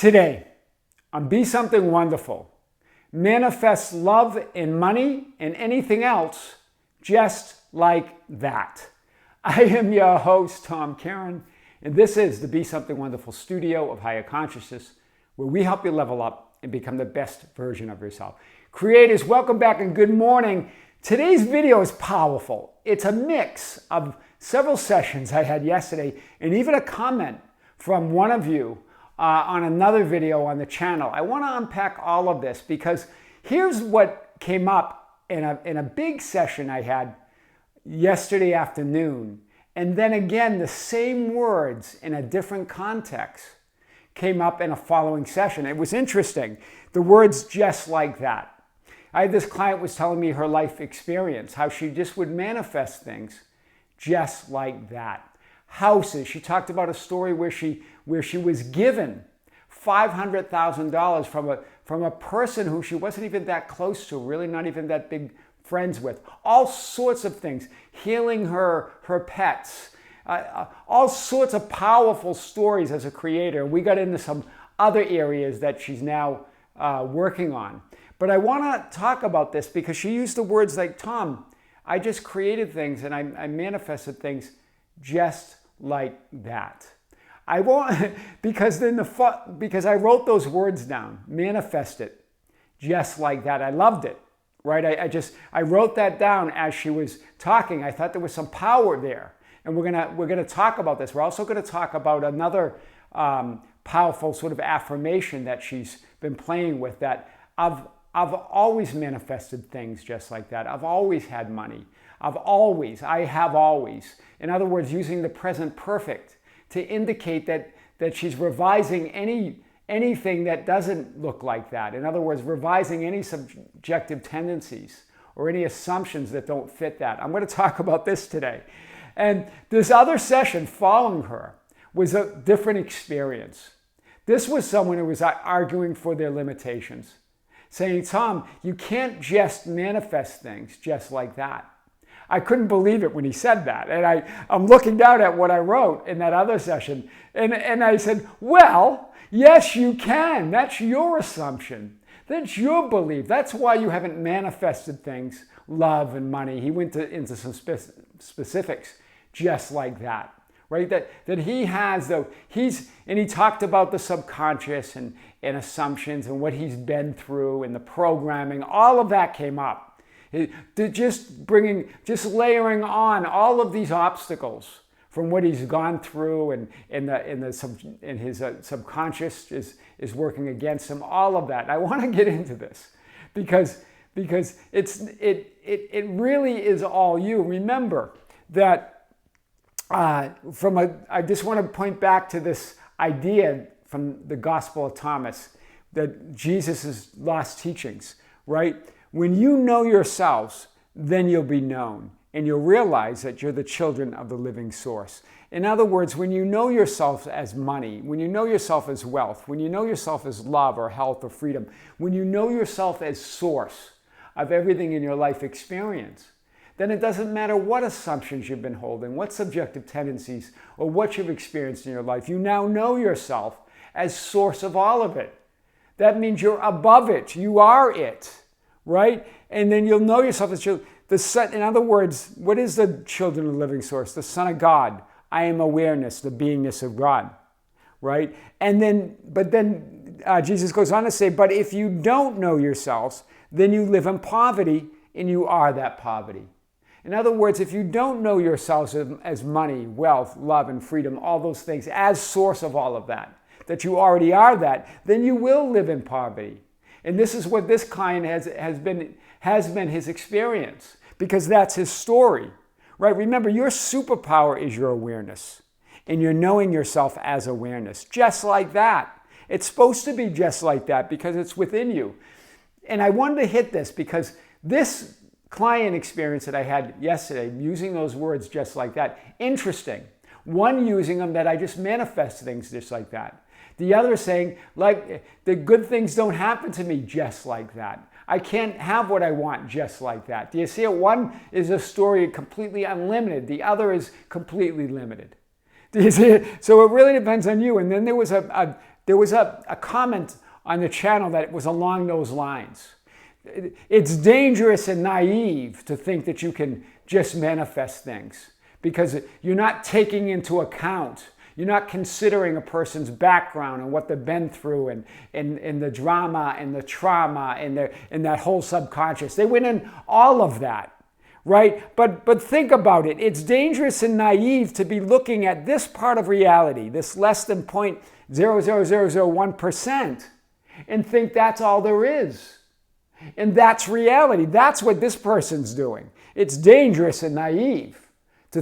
Today, on Be Something Wonderful, manifest love and money and anything else just like that. I am your host, Tom Kearin, and this is the Be Something Wonderful studio of higher consciousness, where we help you level up and become the best version of yourself. Creators, welcome back and good morning. Today's video is powerful. It's a mix of several sessions I had yesterday and even a comment from one of you on another video on the channel. I want to unpack all of this because here's what came up in a big session I had yesterday afternoon. And then again, the same words in a different context came up in a following session. It was interesting. The words just like that. I had this client was telling me her life experience, how she just would manifest things just like that. Houses. She talked about a story where she was given $500,000 from a person who she wasn't even that close to, really not even that big friends with. All sorts of things. Healing her pets. All sorts of powerful stories as a creator. We got into some other areas that she's now working on. But I want to talk about this because she used the words like, Tom, I just created things and I manifested things just like that. I won't, because I wrote those words down, manifest it just like that. I loved it, right? I wrote that down as she was talking. I thought there was some power there, and we're gonna talk about this. We're also gonna talk about another powerful sort of affirmation that she's been playing with. That I've always manifested things just like that. I've always had money. I have always. In other words, using the present perfect to indicate that she's revising anything that doesn't look like that. In other words, revising any subjective tendencies or any assumptions that don't fit that. I'm going to talk about this today. And this other session following her was a different experience. This was someone who was arguing for their limitations, saying, Tom, you can't just manifest things just like that. I couldn't believe it when he said that. And I'm looking down at what I wrote in that other session. And I said, well, yes, you can. That's your assumption. That's your belief. That's why you haven't manifested things, love and money. He went into some specifics just like that. Right? That he has, though, and he talked about the subconscious and assumptions and what he's been through and the programming. All of that came up. Just layering on all of these obstacles from what he's gone through and his subconscious is working against him. All of that. And I want to get into this because it really is all you. Remember that I just want to point back to this idea from the Gospel of Thomas that Jesus' lost teachings, right? When you know yourselves, then you'll be known, and you'll realize that you're the children of the living source. In other words, when you know yourself as money, when you know yourself as wealth, when you know yourself as love or health or freedom, when you know yourself as source of everything in your life experience, then it doesn't matter what assumptions you've been holding, what subjective tendencies, or what you've experienced in your life. You now know yourself as source of all of it. That means you're above it. You are it. Right? And then you'll know yourself as children. In other words, what is the children of the living source? The Son of God. I am awareness, the beingness of God. Right? But then Jesus goes on to say, but if you don't know yourselves, then you live in poverty and you are that poverty. In other words, if you don't know yourselves as money, wealth, love, and freedom, all those things, as source of all of that you already are that, then you will live in poverty. And this is what this client has been his experience, because that's his story, right? Remember, your superpower is your awareness, and you're knowing yourself as awareness, just like that. It's supposed to be just like that because it's within you. And I wanted to hit this because this client experience that I had yesterday, using those words just like that, interesting. One using them that I just manifest things just like that. The other saying, like, the good things don't happen to me just like that. I can't have what I want just like that. Do you see it? One is a story completely unlimited. The other is completely limited. Do you see it? So it really depends on you. And then there was there was a comment on the channel that was along those lines. It's dangerous and naive to think that you can just manifest things because you're not taking into account, you're not considering a person's background and what they've been through and the drama and the trauma and that whole subconscious. They went in all of that, right? But think about it. It's dangerous and naive to be looking at this part of reality, this less than 0.00001%, and think that's all there is. And that's reality. That's what this person's doing. It's dangerous and naive to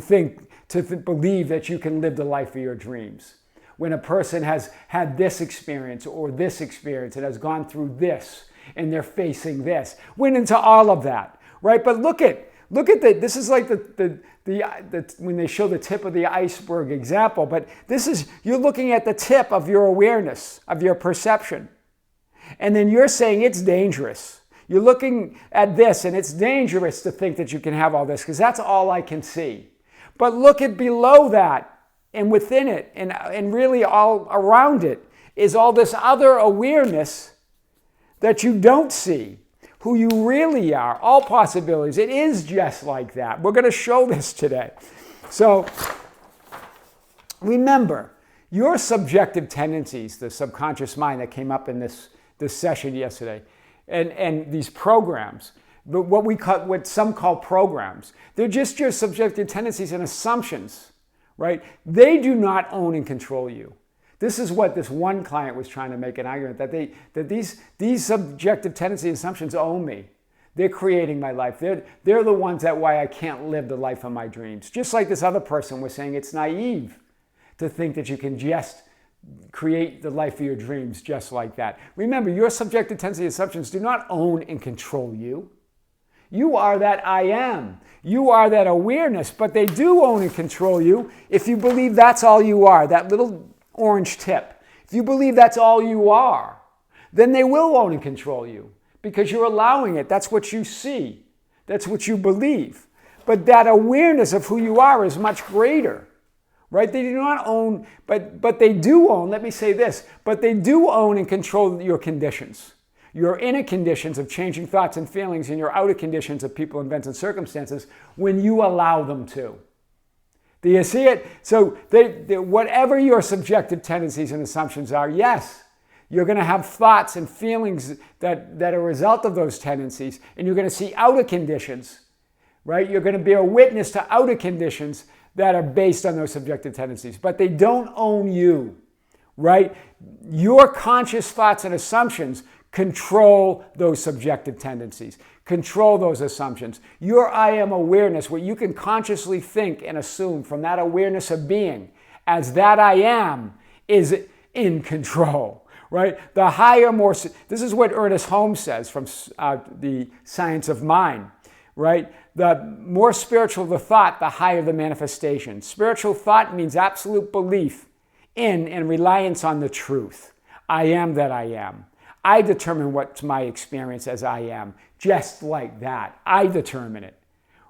believe that you can live the life of your dreams. When a person has had this experience or this experience and has gone through this and they're facing this. Went into all of that, right? But look at this is like the when they show the tip of the iceberg example, but you're looking at the tip of your awareness, of your perception. And then you're saying it's dangerous. You're looking at this and it's dangerous to think that you can have all this because that's all I can see. But look at below that and within it and really all around it is all this other awareness that you don't see, who you really are, all possibilities. It is just like that. We're going to show this today. So remember, your subjective tendencies, the subconscious mind that came up in this session yesterday, and these programs, what some call programs, they're just your subjective tendencies and assumptions, right? They do not own and control you. This is what this one client was trying to make an argument, that these subjective tendencies and assumptions own me. They're creating my life. They're the ones that why I can't live the life of my dreams. Just like this other person was saying, it's naive to think that you can just create the life of your dreams just like that. Remember, your subjective tendencies and assumptions do not own and control you. You are that I am. You are that awareness, but they do own and control you if you believe that's all you are, that little orange tip. If you believe that's all you are, then they will own and control you because you're allowing it. That's what you see. That's what you believe. But that awareness of who you are is much greater. Right? They do not own, but they do own, let me say this, but they do own and control your conditions. Your inner conditions of changing thoughts and feelings and your outer conditions of people, events, and circumstances when you allow them to. Do you see it? So whatever your subjective tendencies and assumptions are, yes, you're going to have thoughts and feelings that are a result of those tendencies, and you're going to see outer conditions, right? You're going to be a witness to outer conditions that are based on those subjective tendencies, but they don't own you, right? Your conscious thoughts and assumptions control those subjective tendencies, control those assumptions. Your I am awareness, what you can consciously think and assume from that awareness of being as that I am, is in control, right? The higher, more, this is what Ernest Holmes says from the Science of Mind, right? The more spiritual the thought, the higher the manifestation. Spiritual thought means absolute belief in and reliance on the truth. I am that I am. I determine what's my experience as I am. Just like that. I determine it.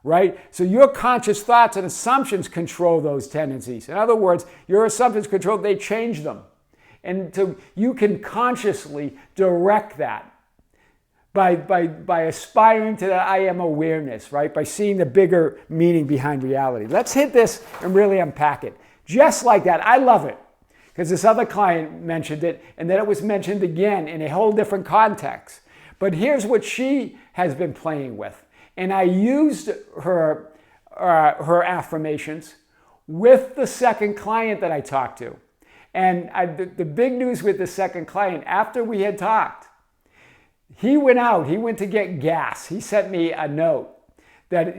Right? So your conscious thoughts and assumptions control those tendencies. In other words, your assumptions control, they change them. And so you can consciously direct that. By aspiring to that I am awareness, right? By seeing the bigger meaning behind reality. Let's hit this and really unpack it. Just like that. I love it. Because this other client mentioned it, and then it was mentioned again in a whole different context. But here's what she has been playing with. And I used her affirmations with the second client that I talked to. And the big news with the second client, after we had talked, he went to get gas. He sent me a note that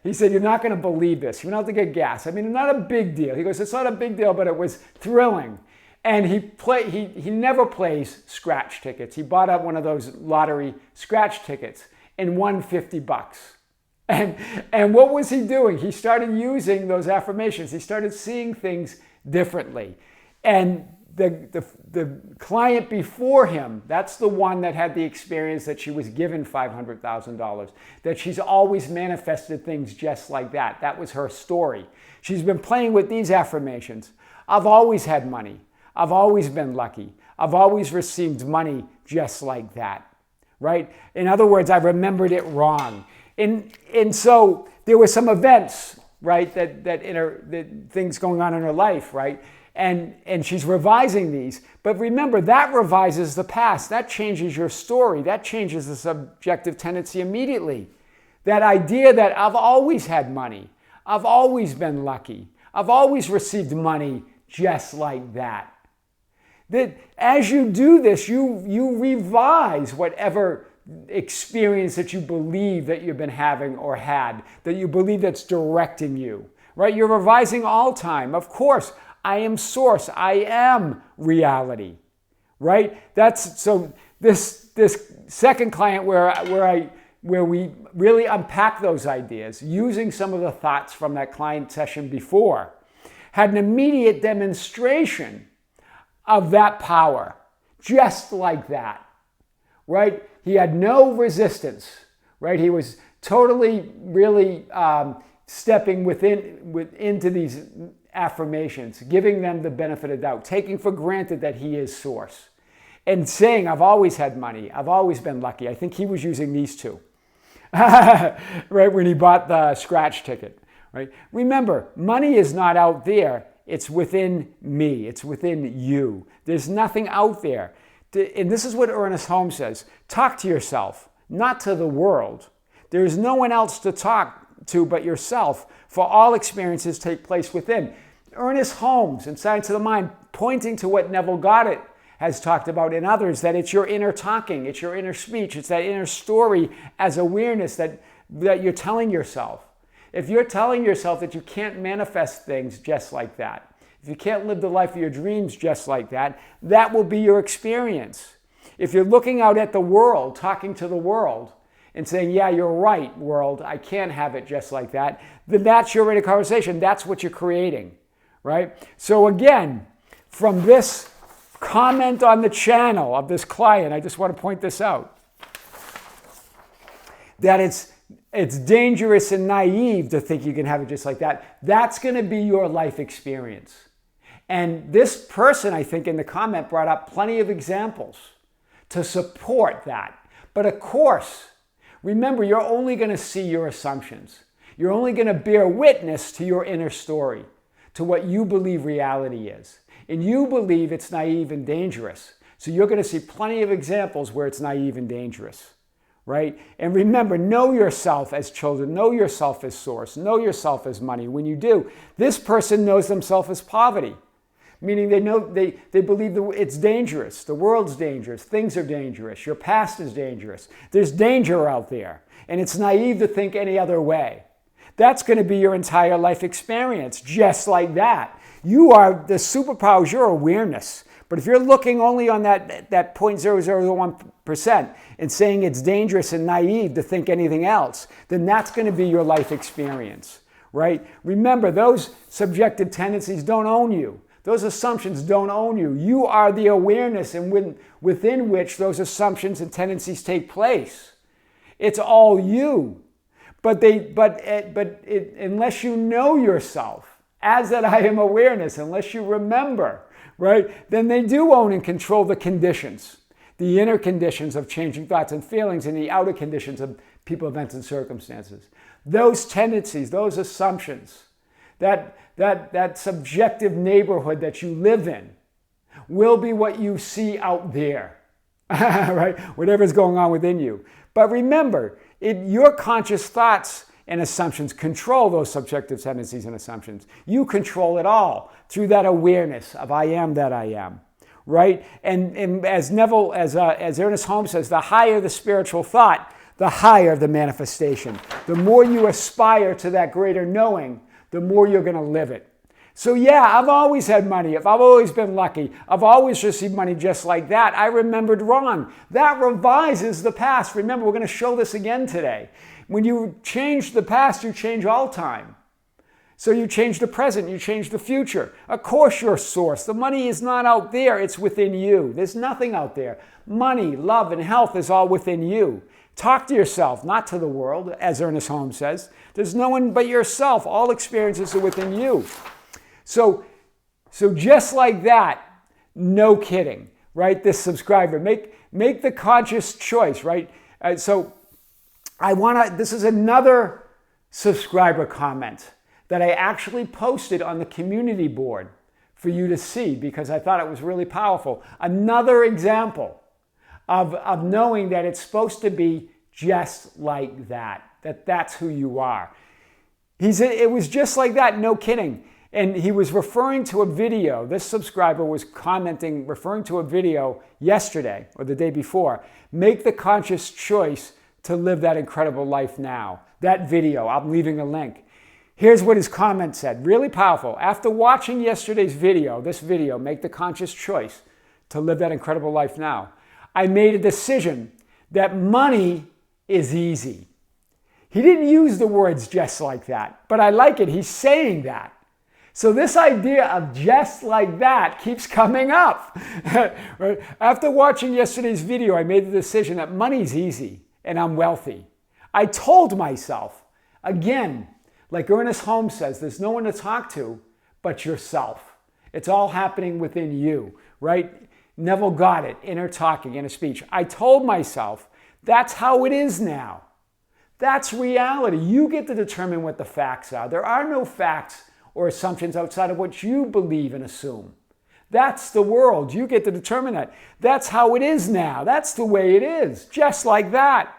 he said, you're not going to believe this. He went out to get gas. I mean, not a big deal. He goes, it's not a big deal, but it was thrilling. And he never plays scratch tickets. He bought up one of those lottery scratch tickets and won $50. And what was he doing? He started using those affirmations. He started seeing things differently. And the client before him, that's the one that had the experience that she was given $500,000, that she's always manifested things just like that. That was her story. She's been playing with these affirmations. I've always had money. I've always been lucky. I've always received money just like that, right? In other words, I remembered it wrong. And so there were some events, right, that things going on in her life, right? And she's revising these. But remember, that revises the past. That changes your story. That changes the subjective tendency immediately. That idea that I've always had money. I've always been lucky. I've always received money just like that. That as you do this, you revise whatever experience that you believe that you've been having or had, that you believe that's directing you, right? You're revising all time. Of course, I am source. I am reality, right? So this second client where we really unpack those ideas using some of the thoughts from that client session before, had an immediate demonstration of that power, just like that, right? He had no resistance, right? He was totally, really stepping into these affirmations, giving them the benefit of doubt, taking for granted that he is source, and saying, I've always had money. I've always been lucky. I think he was using these two, right? When he bought the scratch ticket, right? Remember, money is not out there. It's within me. It's within you. There's nothing out there. And this is what Ernest Holmes says. Talk to yourself, not to the world. There's no one else to talk to but yourself, for all experiences take place within. Ernest Holmes in Science of the Mind, pointing to what Neville Goddard has talked about in others, that it's your inner talking, it's your inner speech, it's that inner story as awareness that you're telling yourself. If you're telling yourself that you can't manifest things just like that, if you can't live the life of your dreams just like that, that will be your experience. If you're looking out at the world, talking to the world, and saying, yeah, you're right, world, I can't have it just like that, then that's your inner conversation. That's what you're creating, right? So again, from this comment on the channel of this client, I just want to point this out, that it's dangerous and naive to think you can have it just like that. That's going to be your life experience. And this person, I think, in the comment brought up plenty of examples to support that. But of course, remember, you're only going to see your assumptions. You're only going to bear witness to your inner story, to what you believe reality is. And you believe it's naive and dangerous. So you're going to see plenty of examples where it's naive and dangerous, right? And remember, know yourself as children. Know yourself as source. Know yourself as money. When you do, this person knows themselves as poverty. Meaning they believe it's dangerous. The world's dangerous. Things are dangerous. Your past is dangerous. There's danger out there. And it's naive to think any other way. That's going to be your entire life experience, just like that. You are, the superpower is your awareness. But if you're looking only on that 0.001% and saying it's dangerous and naive to think anything else, then that's going to be your life experience, right? Remember, those subjective tendencies don't own you. Those assumptions don't own you. You are the awareness within which those assumptions and tendencies take place. It's all you. But unless you know yourself as that I am awareness, unless you remember, right, then they do own and control the conditions, the inner conditions of changing thoughts and feelings and the outer conditions of people, events, and circumstances. Those tendencies, those assumptions, that subjective neighborhood that you live in will be what you see out there, right? Whatever's going on within you. But remember, your conscious thoughts and assumptions control those subjective tendencies and assumptions. You control it all through that awareness of I am that I am, right? And as Ernest Holmes says, the higher the spiritual thought, the higher the manifestation. The more you aspire to that greater knowing, the more you're going to live it. So yeah, I've always had money. I've always been lucky. I've always received money just like that. I remembered wrong. That revises the past. Remember, we're going to show this again today. When you change the past, you change all time. So you change the present, you change the future. Of course, your source. The money is not out there. It's within you. There's nothing out there. Money, love, and health is all within you. Talk to yourself, not to the world, as Ernest Holmes says. There's no one but yourself. All experiences are within you. So just like that, no kidding. right? This subscriber. Make the conscious choice, right? So this is another subscriber comment that I actually posted on the community board for you to see because I thought it was really powerful. Another example of knowing that it's supposed to be just like that that's who you are. It was just like that, no kidding. And he was referring to a video. This subscriber was referring to a video yesterday or the day before. Make the conscious choice to live that incredible life now. That video, I'm leaving a link. Here's what his comment said, really powerful. After watching yesterday's video, make the conscious choice to live that incredible life now, I made a decision that money is easy. He didn't use the words just like that, but I like it. He's saying that. So this idea of just like that keeps coming up. Right? After watching yesterday's video, I made the decision that money's easy and I'm wealthy. I told myself, again, like Ernest Holmes says, there's no one to talk to but yourself. It's all happening within you, right? Neville got it, inner talking, inner speech. I told myself, that's how it is now. That's reality. You get to determine what the facts are. There are no facts or assumptions outside of what you believe and assume. That's the world. You get to determine that. That's how it is now. That's the way it is, just like that.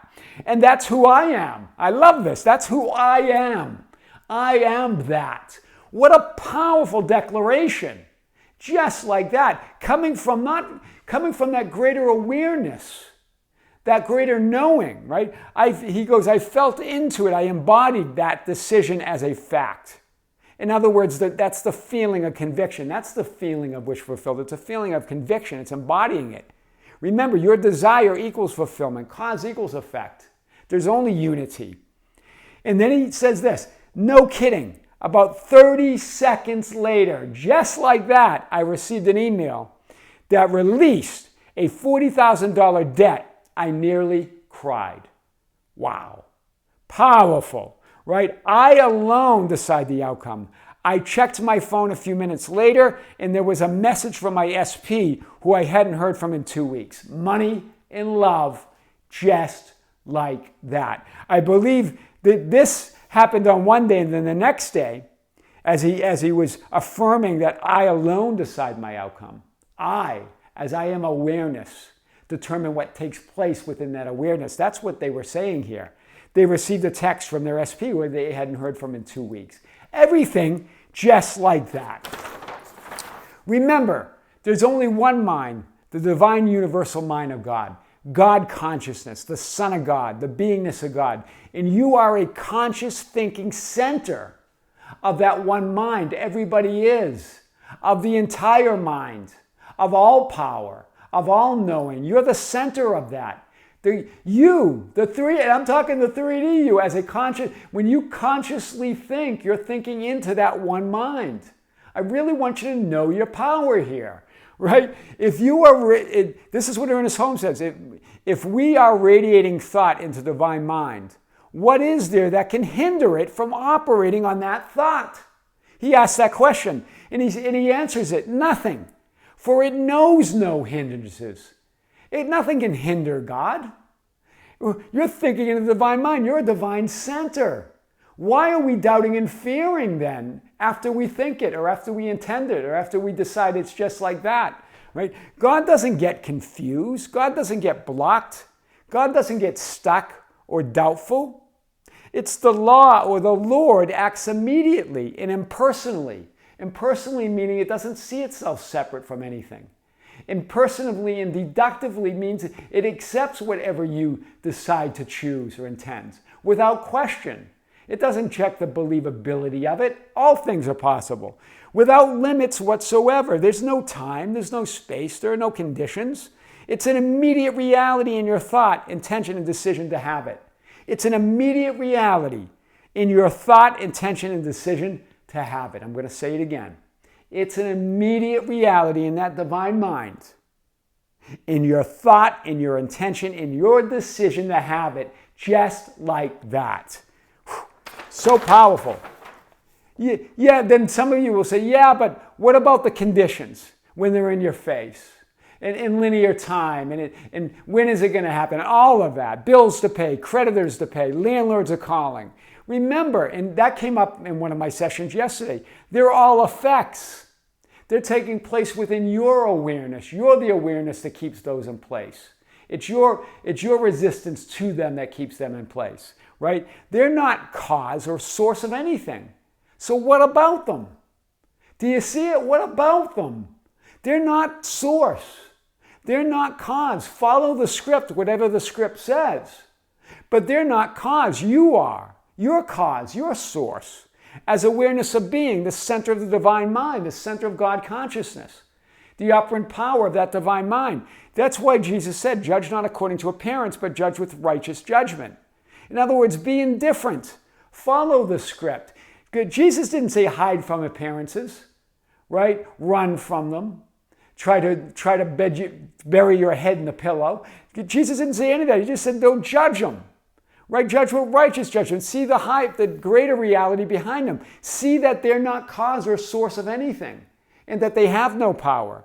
And that's who I am. I love this. That's who I am. I am that. What a powerful declaration. Just like that. Coming from that greater awareness, that greater knowing, right? He goes, I felt into it. I embodied that decision as a fact. In other words, that's the feeling of conviction. That's the feeling of wish fulfilled. It's a feeling of conviction. It's embodying it. Remember, your desire equals fulfillment. Cause equals effect. There's only unity. And then he says this, no kidding. About 30 seconds later, just like that, I received an email that released a $40,000 debt. I nearly cried. Wow. Powerful. Right? I alone decide the outcome. I checked my phone a few minutes later and there was a message from my SP who I hadn't heard from in 2 weeks. Money and love, just like that. I believe that this happened on one day and then the next day, as he was affirming that I alone decide my outcome. As I am awareness, determine what takes place within that awareness. That's what they were saying here. They received a text from their SP where they hadn't heard from in 2 weeks. Everything just like that. Remember, there's only one mind, the divine universal mind of God. God consciousness, the Son of God, the beingness of God. And you are a conscious thinking center of that one mind. Everybody is. Of the entire mind. Of all power. Of all knowing. You're the center of that. I'm talking the 3D you as a conscious, when you consciously think, you're thinking into that one mind. I really want you to know your power here, right? If you are, this is what Ernest Holmes says, if we are radiating thought into the divine mind, what is there that can hinder it from operating on that thought? He asks that question and he answers it, nothing, for it knows no hindrances. Nothing can hinder God. You're thinking in the divine mind. You're a divine center. Why are we doubting and fearing then after we think it or after we intend it or after we decide it's just like that? Right? God doesn't get confused. God doesn't get blocked. God doesn't get stuck or doubtful. It's the law or the Lord acts immediately and impersonally. Impersonally meaning it doesn't see itself separate from anything. Impersonally and deductively means it accepts whatever you decide to choose or intend without question. It doesn't check the believability of it. All things are possible without limits whatsoever. There's no time, there's no space, there are no conditions. It's an immediate reality in your thought, intention, and decision to have it. It's an immediate reality in your thought, intention, and decision to have it. I'm going to say it again. It's an immediate reality in that divine mind, in your thought, in your intention, in your decision to have it, just like that. So powerful. Yeah, then some of you will say, yeah, but what about the conditions when they're in your face? in linear time, and when is it going to happen? All of that. Bills to pay, creditors to pay, landlords are calling. Remember, and that came up in one of my sessions yesterday, they're all effects. They're taking place within your awareness. You're the awareness that keeps those in place. It's your resistance to them that keeps them in place, right? They're not cause or source of anything. So what about them? Do you see it? What about them? They're not source. They're not cause. Follow the script, whatever the script says. But they're not cause. You are. You're cause. You're source. As awareness of being, the center of the divine mind, the center of God consciousness, the operant power of that divine mind. That's why Jesus said, judge not according to appearance, but judge with righteous judgment. In other words, be indifferent. Follow the script. Jesus didn't say hide from appearances, right? Run from them. Try to bury your head in the pillow. Jesus didn't say any of that. He just said, don't judge them. Right? Judge with righteous judgment. See the greater reality behind them. See that they're not cause or source of anything, and that they have no power.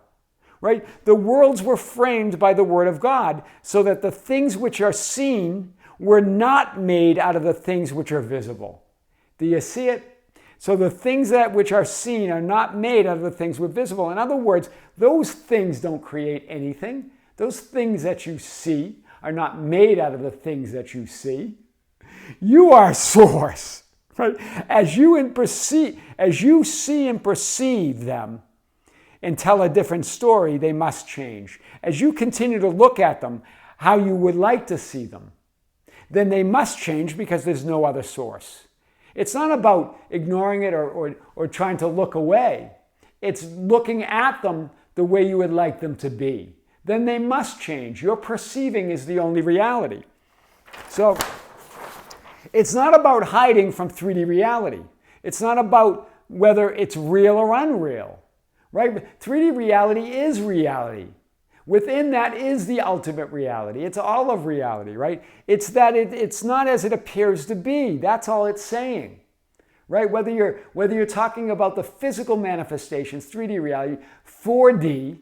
Right? The worlds were framed by the Word of God, so that the things which are seen were not made out of the things which are visible. Do you see it? So the things which are seen are not made out of the things which are visible. In other words, those things don't create anything. Those things that you see are not made out of the things that you see. You are source. Right? As you see and perceive them and tell a different story, they must change. As you continue to look at them how you would like to see them, then they must change because there's no other source. It's not about ignoring it or trying to look away. It's looking at them the way you would like them to be. Then they must change. Your perceiving is the only reality. So it's not about hiding from 3D reality. It's not about whether it's real or unreal. Right? 3D reality is reality. Within that is the ultimate reality. It's all of reality, right? It's that it's not as it appears to be. That's all it's saying, right? Whether you're talking about the physical manifestations, 3D reality, 4D,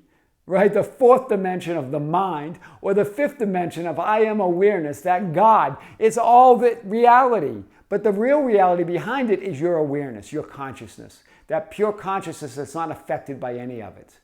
right? The fourth dimension of the mind, or the fifth dimension of I am awareness, that God, it's all that reality. But the real reality behind it is your awareness, your consciousness, that pure consciousness that's not affected by any of it.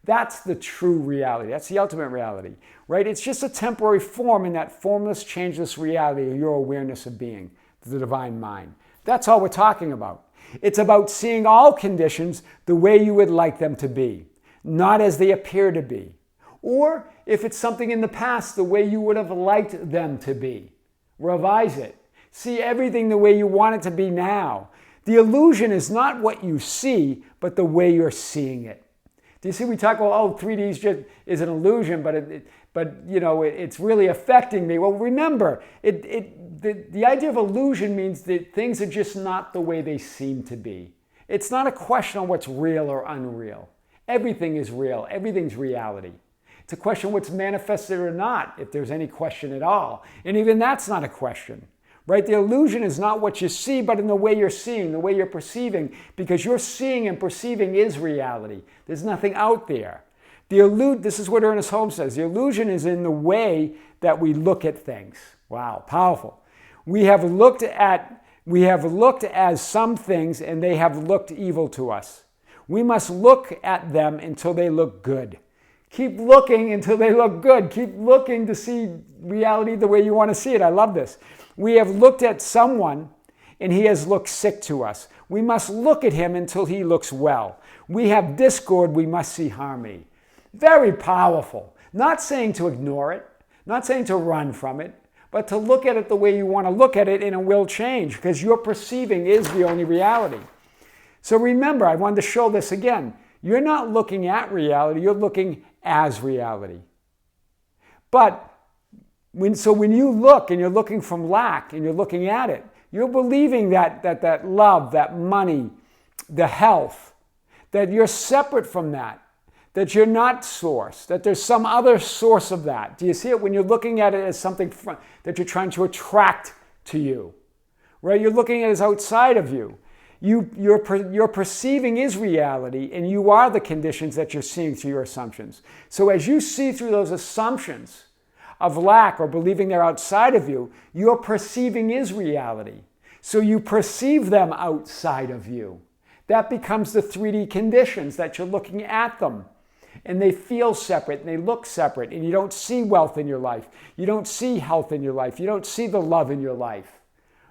That's the true reality. That's the ultimate reality, right? It's just a temporary form in that formless, changeless reality of your awareness of being, the divine mind. That's all we're talking about. It's about seeing all conditions the way you would like them to be, not as they appear to be. Or if it's something in the past, the way you would have liked them to be. Revise it. See everything the way you want it to be now. The illusion is not what you see, but the way you're seeing it. Do you see, we talk about, 3D is an illusion, but it's really affecting me. Well, remember, the idea of illusion means that things are just not the way they seem to be. It's not a question on what's real or unreal. Everything is real. Everything's reality. It's a question of what's manifested or not, if there's any question at all. And even that's not a question. Right? The illusion is not what you see, but in the way you're seeing, the way you're perceiving, because your seeing and perceiving is reality. There's nothing out there. This is what Ernest Holmes says. The illusion is in the way that we look at things. Wow, powerful. We have looked as some things, and they have looked evil to us. We must look at them until they look good. Keep looking until they look good. Keep looking to see reality the way you want to see it. I love this. We have looked at someone and he has looked sick to us. We must look at him until he looks well. We have discord, we must see harmony. Very powerful. Not saying to ignore it, not saying to run from it, but to look at it the way you want to look at it, and it will change because your perceiving is the only reality. So remember, I wanted to show this again. You're not looking at reality, you're looking as reality. But when you look and you're looking from lack and you're looking at it, you're believing that love, that money, the health, that you're separate from that you're not source, that there's some other source of that. Do you see it? When you're looking at it as something that you're trying to attract to you, right? You're looking at it as outside of you. Your perceiving is reality, and you are the conditions that you're seeing through your assumptions. So as you see through those assumptions of lack or believing they're outside of you, your perceiving is reality. So you perceive them outside of you. That becomes the 3D conditions that you're looking at them. And they feel separate and they look separate, and you don't see wealth in your life. You don't see health in your life. You don't see the love in your life,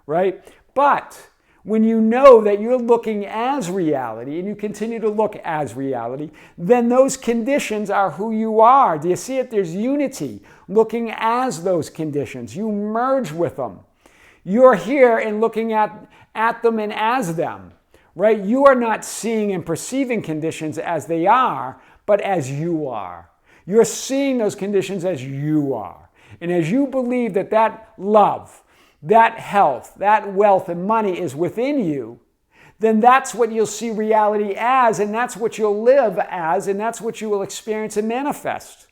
right? But when you know that you're looking as reality and you continue to look as reality, then those conditions are who you are. Do you see it? There's unity. Looking as those conditions. You merge with them. You're here and looking at them and as them, right? You are not seeing and perceiving conditions as they are, but as you are. You're seeing those conditions as you are. And as you believe that that love, that health, that wealth and money is within you, then that's what you'll see reality as, and that's what you'll live as, and that's what you will experience and manifest.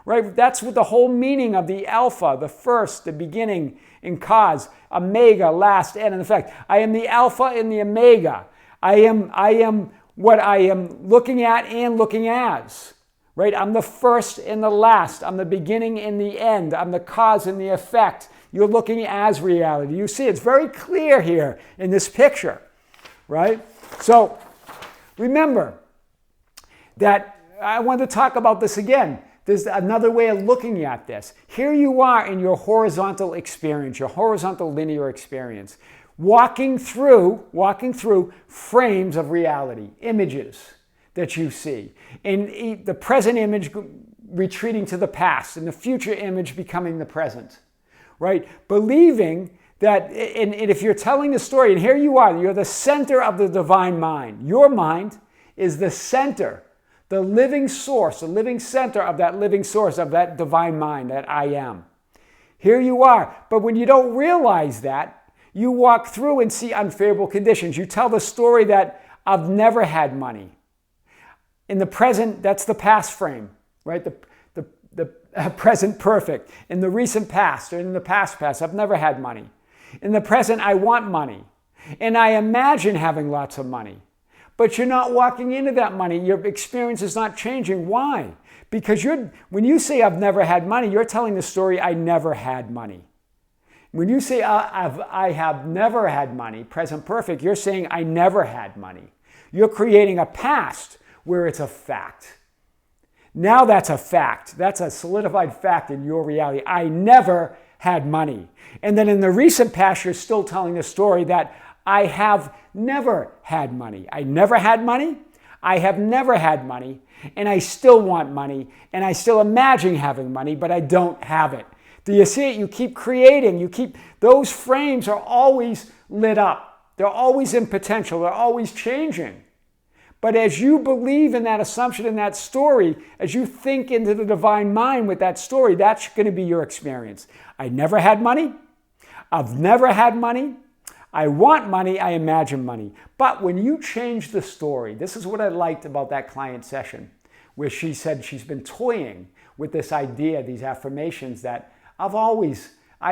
Right? That's what the whole meaning of the Alpha, the first, the beginning and cause, Omega, last, end, and effect. I am the Alpha and the Omega. I am what I am looking at and looking as. Right? I'm the first and the last. I'm the beginning and the end. I'm the cause and the effect. You're looking as reality. You see, it's very clear here in this picture, right? So remember that I want to talk about this again. There's another way of looking at this. Here you are in your horizontal experience, your horizontal linear experience, walking through frames of reality, images that you see. And the present image retreating to the past, and the future image becoming the present. Right? Believing that, and if you're telling the story, and here you are, you're the center of the divine mind. Your mind is the center, the living source, the living center of that living source of that divine mind, that I am. Here you are. But when you don't realize that, you walk through and see unfavorable conditions. You tell the story that I've never had money. In the present, that's the past frame, right? The present perfect. In the recent past or in the past, I've never had money. In the present, I want money. And I imagine having lots of money. But you're not walking into that money. Your experience is not changing. Why? Because when you say I've never had money, you're telling the story I never had money. When you say I have never had money, present perfect, you're saying I never had money. You're creating a past where it's a fact. Now that's a fact. That's a solidified fact in your reality. I never had money. And then in the recent past, you're still telling the story that I have never had money. I never had money. I have never had money. And I still want money. And I still imagine having money, but I don't have it. Do you see it? You keep creating. Those frames are always lit up. They're always in potential. They're always changing. But as you believe in that assumption, in that story, as you think into the divine mind with that story, that's going to be your experience. I never had money. I've never had money. I want money. I imagine money. But when you change the story, this is what I liked about that client session, where she said she's been toying with this idea, these affirmations that I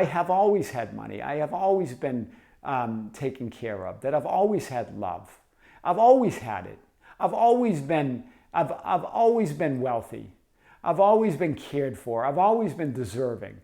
have always had money. I have always been taken care of, that I've always had love. I've always had it. I've always been wealthy. I've always been cared for. I've always been deserving.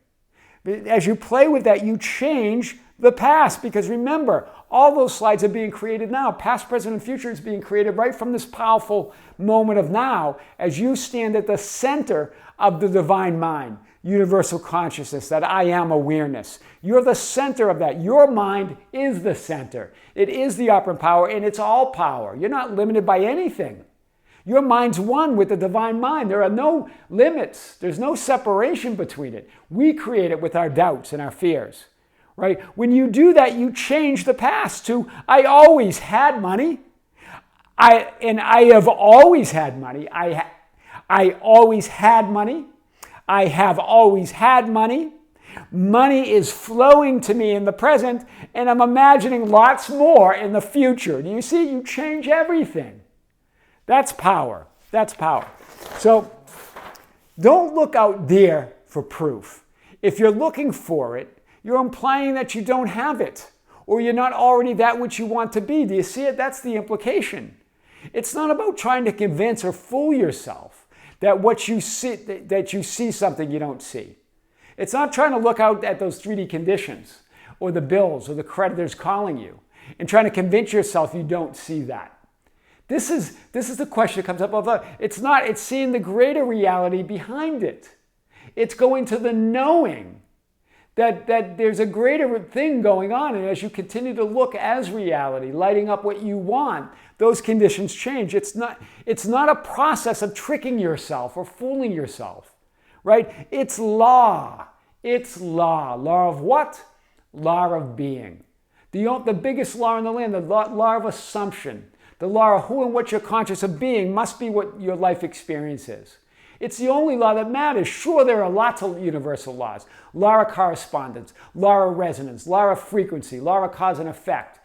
As you play with that, you change the past, because remember, all those slides are being created now. Past, present, and future is being created right from this powerful moment of now as you stand at the center of the divine mind, universal consciousness, that I am awareness. You're the center of that. Your mind is the center. It is the operant power, and it's all power. You're not limited by anything. Your mind's one with the divine mind. There are no limits. There's no separation between it. We create it with our doubts and our fears, right? When you do that, you change the past to, I always had money. I have always had money. I always had money. I have always had money. Money is flowing to me in the present, and I'm imagining lots more in the future. Do you see? You change everything. That's power. That's power. So don't look out there for proof. If you're looking for it, you're implying that you don't have it, or you're not already that which you want to be. Do you see it? That's the implication. It's not about trying to convince or fool yourself that that you see something you don't see. It's not trying to look out at those 3D conditions or the bills or the creditors calling you and trying to convince yourself you don't see that. This is the question that comes up. It's seeing the greater reality behind it. It's going to the knowing that there's a greater thing going on. And as you continue to look as reality, lighting up what you want, those conditions change. It's not a process of tricking yourself or fooling yourself, right? It's law. It's law. Law of what? Law of being. The biggest law in the land, the law of assumption. The law of who and what you're conscious of being must be what your life experience is. It's the only law that matters. Sure, there are lots of universal laws. Law of correspondence, law of resonance, law of frequency, law of cause and effect.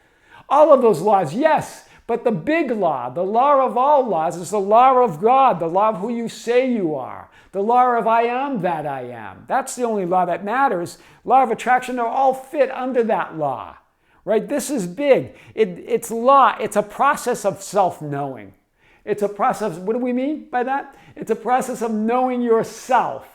All of those laws, yes, but the big law, the law of all laws, is the law of God, the law of who you say you are, the law of I am that I am. That's the only law that matters. Law of attraction, they all fit under that law, right? This is big. It's law. It's a process of self-knowing. It's a process, what do we mean by that? It's a process of knowing yourself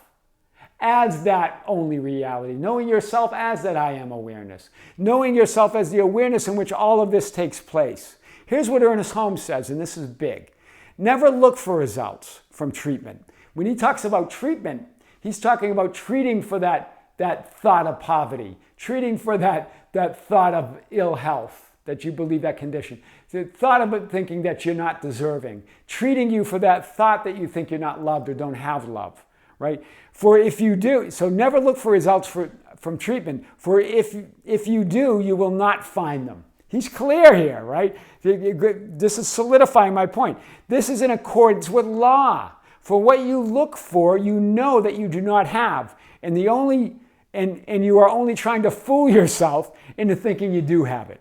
as that only reality, knowing yourself as that I am awareness, knowing yourself as the awareness in which all of this takes place. Here's what Ernest Holmes says, and this is big. Never look for results from treatment. When he talks about treatment, he's talking about treating for that thought of poverty, treating for that thought of ill health, that you believe that condition, the thought of it thinking that you're not deserving, treating you for that thought that you think you're not loved or don't have love, right? For if you do, so never look for results from treatment, for if you do, you will not find them. He's clear here, right? This is solidifying my point. This is in accordance with law. For what you look for, you know that you do not have, and you are only trying to fool yourself into thinking you do have it.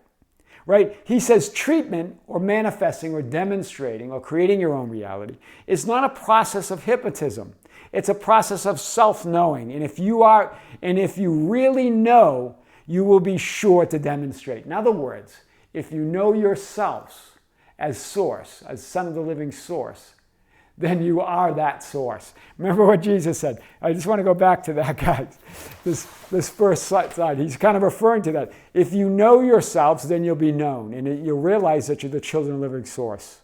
Right? He says treatment or manifesting or demonstrating or creating your own reality is not a process of hypnotism. It's a process of self-knowing. And if you really know, you will be sure to demonstrate. In other words, if you know yourselves as source, as son of the living source, then you are that source. Remember what Jesus said. I just want to go back to that, guys. This first slide, he's kind of referring to that. If you know yourselves, then you'll be known, and you'll realize that you're the children of the living source.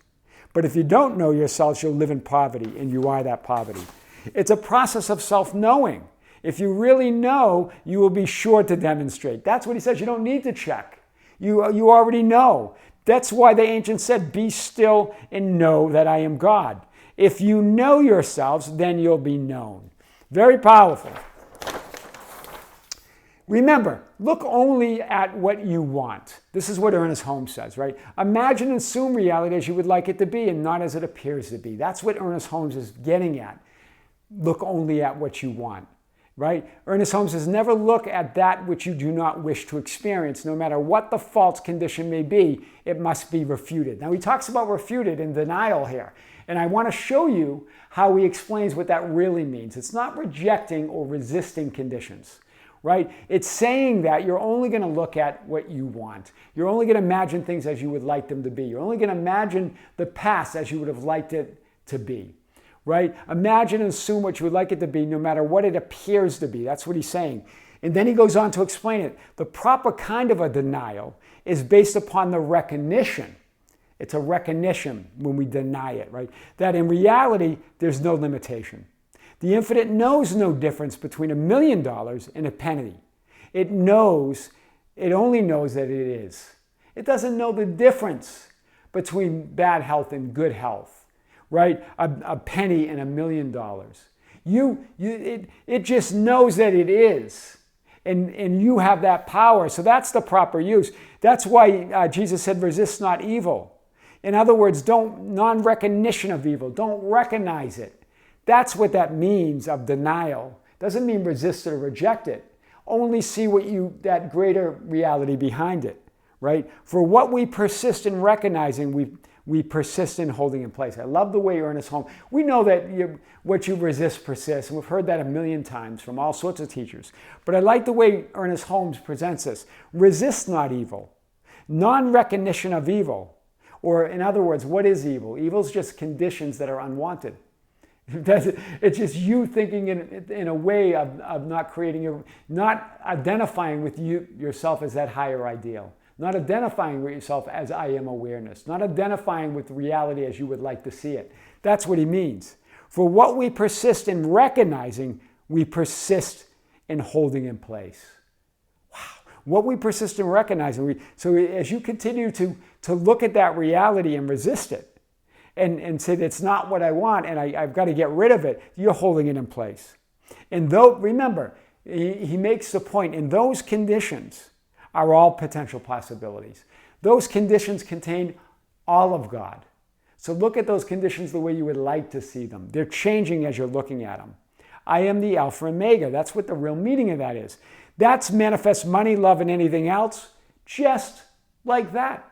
But if you don't know yourselves, you'll live in poverty, and you are that poverty. It's a process of self-knowing. If you really know, you will be sure to demonstrate. That's what he says. You don't need to check. You already know. That's why the ancients said, be still and know that I am God. If you know yourselves, then you'll be known. Very powerful. Remember, look only at what you want. This is what Ernest Holmes says, right? Imagine and assume reality as you would like it to be and not as it appears to be. That's what Ernest Holmes is getting at. Look only at what you want, right? Ernest Holmes says, never look at that which you do not wish to experience. No matter what the false condition may be, it must be refuted. Now, he talks about refuted and denial here. And I want to show you how he explains what that really means. It's not rejecting or resisting conditions, right? It's saying that you're only going to look at what you want. You're only going to imagine things as you would like them to be. You're only going to imagine the past as you would have liked it to be, right? Imagine and assume what you would like it to be no matter what it appears to be. That's what he's saying. And then he goes on to explain it. The proper kind of a denial is based upon the recognition. It's a recognition when we deny it, right? That in reality, there's no limitation. The infinite knows no difference between $1 million and a penny. It only knows that it is. It doesn't know the difference between bad health and good health, right? A penny and $1 million. It just knows that it is. And you have that power. So that's the proper use. That's why Jesus said, resist not evil. In other words, non-recognition of evil. Don't recognize it. That's what that means of denial. Doesn't mean resist it or reject it. Only see that greater reality behind it, right? For what we persist in recognizing, we persist in holding in place. I love the way Ernest Holmes, we know that what you resist persists, and we've heard that 1,000,000 times from all sorts of teachers. But I like the way Ernest Holmes presents this. Resist not evil. Non-recognition of evil, or in other words, what is evil? Evil is just conditions that are unwanted. It's just you thinking in a way of not creating not identifying with yourself as that higher ideal, not identifying with yourself as I am awareness, not identifying with reality as you would like to see it. That's what he means. For what we persist in recognizing, we persist in holding in place. Wow. What we persist in recognizing. So as you continue to look at that reality and resist it, and say that's not what I want and I've got to get rid of it, you're holding it in place. And though, remember, he makes the point, in those conditions are all potential possibilities. Those conditions contain all of God. So look at those conditions the way you would like to see them. They're changing as you're looking at them. I am the Alpha and Omega. That's what the real meaning of that is. That's manifest money, love, and anything else, just like that.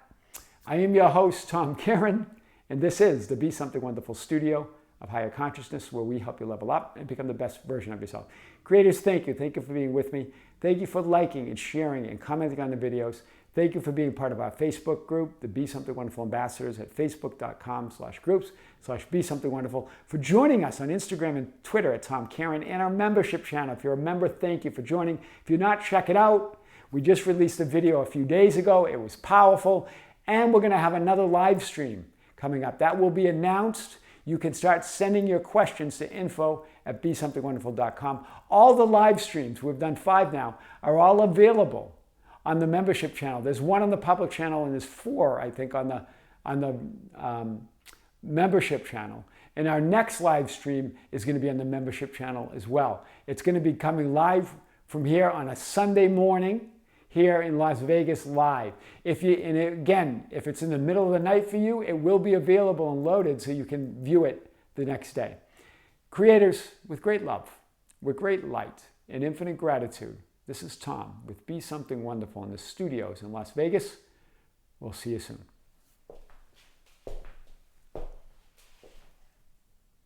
I am your host, Tom Kearin. And this is the Be Something Wonderful studio of higher consciousness, where we help you level up and become the best version of yourself. Creators, thank you. Thank you for being with me. Thank you for liking and sharing and commenting on the videos. Thank you for being part of our Facebook group, the Be Something Wonderful Ambassadors, at facebook.com/groups/Be Something Wonderful. For joining us on Instagram and Twitter at Tom Kearin, and our membership channel. If you're a member, thank you for joining. If you're not, check it out. We just released a video a few days ago. It was powerful. And we're going to have another live stream coming up. That will be announced. You can start sending your questions to info@besomethingwonderful.com. All the live streams, we've done 5 now, are all available on the membership channel. There's 1 on the public channel, and there's 4, I think, on the membership channel. And our next live stream is going to be on the membership channel as well. It's going to be coming live from here on a Sunday morning, here in Las Vegas live. And again, if it's in the middle of the night for you, it will be available and loaded so you can view it the next day. Creators, with great love, with great light, and infinite gratitude, this is Tom with Be Something Wonderful in the studios in Las Vegas. We'll see you soon.